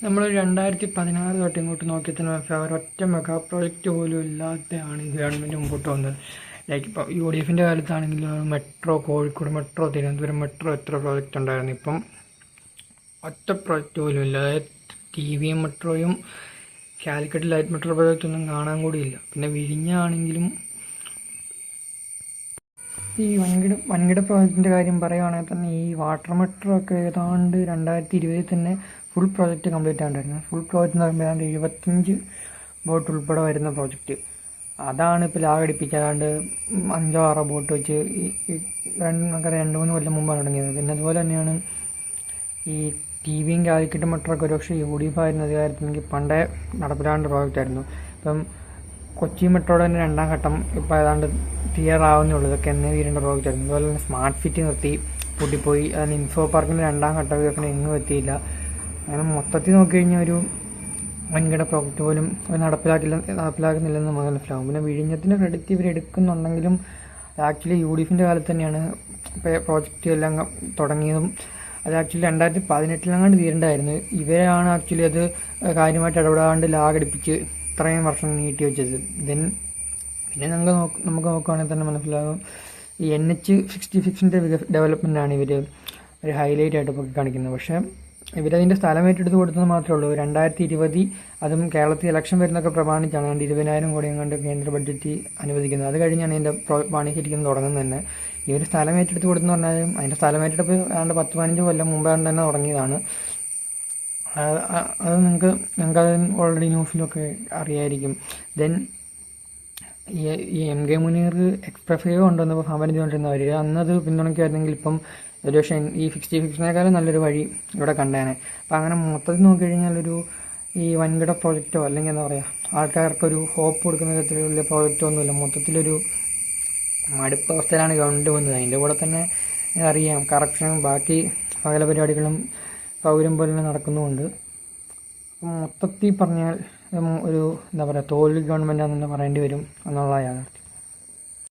നമ്മൾ 2016 തൊട്ട് ഇങ്ങോട്ട് നോക്കി തന്നെ മനസ്സിലാവും ഒരൊറ്റ മെഗാ പ്രോജക്റ്റ് പോലും ഇല്ലാതെയാണ് ഈ ഗവൺമെൻറ് മുമ്പോട്ട് വന്നത്. ലൈക്ക് ഇപ്പോൾ UDFിൻ്റെ കാലത്താണെങ്കിൽ metro, Kozhikode metro, Thiruvananthapuram metro എത്ര പ്രോജക്റ്റ് ഉണ്ടായിരുന്നു. ഇപ്പം ഒറ്റ പ്രോജക്റ്റ് പോലും ഇല്ല. അതായത് TVM മെട്രോയും കാലിക്കറ്റ് ലൈറ്റ് മെട്രോ പ്രോജക്റ്റ് ഒന്നും കാണാൻ കൂടിയില്ല. പിന്നെ വിഴിഞ്ഞാണെങ്കിലും ഈ വൻകിട പ്രോജക്റ്റിൻ്റെ കാര്യം പറയുകയാണെങ്കിൽ തന്നെ ഈ വാട്ടർ മെട്രോ ഒക്കെ ഏതാണ്ട് 2020 തന്നെ ഫുൾ പ്രോജക്റ്റ് കംപ്ലീറ്റ് ആണ്ടായിരുന്നു. ഫുൾ പ്രോജക്റ്റ് എന്ന് പറയുമ്പോൾ ഏതാണ്ട് 75 ബോട്ട് ഉൾപ്പെടെ വരുന്ന പ്രോജക്റ്റ്. അതാണ് ഇപ്പോൾ ലാഗടിപ്പിച്ച് ഏതാണ്ട് 5-6 ബോട്ട് വെച്ച് നമുക്ക് 2-3 കൊല്ലം മുമ്പാണ് തുടങ്ങിയത്. പിന്നെ അതുപോലെ തന്നെയാണ് ഈ TVയും കാലിക്കറ്റ് മെട്രോ ഒക്കെ ഒരുപക്ഷെ UDF ആയിരുന്ന അധികാരത്തിലെങ്കിൽ പണ്ടേ നടപ്പിലാകേണ്ട പ്രോജക്റ്റ് ആയിരുന്നു. ഇപ്പം കൊച്ചി മെട്രോയുടെ തന്നെ 2ാം ഘട്ടം ഇപ്പോൾ ഏതാണ്ട് ക്ലിയറാവുന്നേ ഉള്ളൂ. ഇതൊക്കെ എന്നേ തീരേണ്ട പ്രോജക്റ്റ് ആയിരുന്നു. അതുപോലെ തന്നെ സ്മാർട്ട് സിറ്റി നിർത്തി പൂട്ടിപ്പോയി. അതിന് ഇൻഫോ പാർക്കിൻ്റെ 2ാം ഘട്ടം ഇതൊക്കെ എങ്ങും എത്തിയില്ല. അങ്ങനെ മൊത്തത്തിൽ നോക്കിക്കഴിഞ്ഞാൽ ഒരു വൻകിട പ്രോജക്റ്റ് പോലും നടപ്പിലാക്കുന്നില്ലെന്ന് നമുക്ക് മനസ്സിലാവും. പിന്നെ വിഴിഞ്ഞത്തിൻ്റെ ക്രെഡിറ്റ് ഇവർ എടുക്കുന്നുണ്ടെങ്കിലും ആക്ച്വലി UDFിൻ്റെ കാലത്ത് തന്നെയാണ് പ്രോജക്റ്റ് എല്ലാം തുടങ്ങിയതും. അത് ആക്ച്വലി 2018 തീരേണ്ടതായിരുന്നു. ഇവരാണ് ആക്ച്വലി അത് കാര്യമായിട്ട് ഇടപെടാണ്ട് ലാഗടിപ്പിച്ച് ഇത്രയും വർഷം നീട്ടി വെച്ചത്. പിന്നെ നമുക്ക് നോക്കുകയാണെങ്കിൽ തന്നെ മനസ്സിലാകും ഈ NH-66ൻ്റെ ഡെവലപ്മെൻറ്റാണ് ഇവർ ഒരു ഹൈലൈറ്റ് ആയിട്ട് പൊക്കി കാണിക്കുന്നത്. പക്ഷേ ഇവരതിൻ്റെ സ്ഥലം ഏറ്റെടുത്ത് കൊടുത്തത് മാത്രമേ ഉള്ളൂ. 2020 അതും കേരളത്തിൽ ഇലക്ഷൻ വരുന്നതൊക്കെ പ്രമാണിച്ചാണ് 20,000 കോടി എങ്ങാണ്ട് കേന്ദ്ര ബഡ്ജറ്റ് അനുവദിക്കുന്നത്. അത് കഴിഞ്ഞാണ് ഇതിൻ്റെ പണി ശരിക്കും തുടങ്ങുന്നത് തന്നെ. ഇവർ സ്ഥലം ഏറ്റെടുത്ത് കൊടുത്തെന്ന് പറഞ്ഞാലും അതിൻ്റെ സ്ഥലം ഏറ്റെടുപ്പ് ഏതാണ്ട് 10-15 കൊല്ലം മുമ്പേ തന്നെ തുടങ്ങിയതാണ്. അത് നിങ്ങൾക്കത് ഓൾറെഡി ന്യൂസിലൊക്കെ അറിയായിരിക്കും. ദെൻ ഈ MK മുനീർ എക്സ്പ്രസ് വേ കൊണ്ടുവന്നപ്പോൾ സമരം ചെയ്തുകൊണ്ടിരുന്നവർ അന്നത് പിന്തുണയ്ക്കുമായിരുന്നെങ്കിൽ ഇപ്പം ഒരുപക്ഷെ ഈ 66നേക്കാളും നല്ലൊരു വഴി ഇവിടെ കണ്ടേനെ. അപ്പം അങ്ങനെ മൊത്തത്തിൽ നോക്കിക്കഴിഞ്ഞാൽ ഈ വൻകിട പ്രോജക്റ്റോ അല്ലെങ്കിൽ എന്താ പറയുക ആൾക്കാർക്കൊരു ഹോപ്പ് കൊടുക്കുന്ന തരത്തിലുള്ള പ്രോജക്റ്റോ ഒന്നുമില്ല. മൊത്തത്തിലൊരു മടുപ്പ് അവസ്ഥയിലാണ് ഗവൺമെൻറ് വന്നത്. അതിൻ്റെ കൂടെ തന്നെ അറിയാം കറപ്ഷനും ബാക്കി സകല പരിപാടികളും പൗരം പോലെ നടക്കുന്നുമുണ്ട്. മൊത്തത്തിൽ പറഞ്ഞാൽ ഒരു എന്താ പറയുക തോൽവി ഗവൺമെൻറ്റാണെന്ന് പറയേണ്ടി വരും എന്നുള്ള യാഥാർത്ഥ്യം.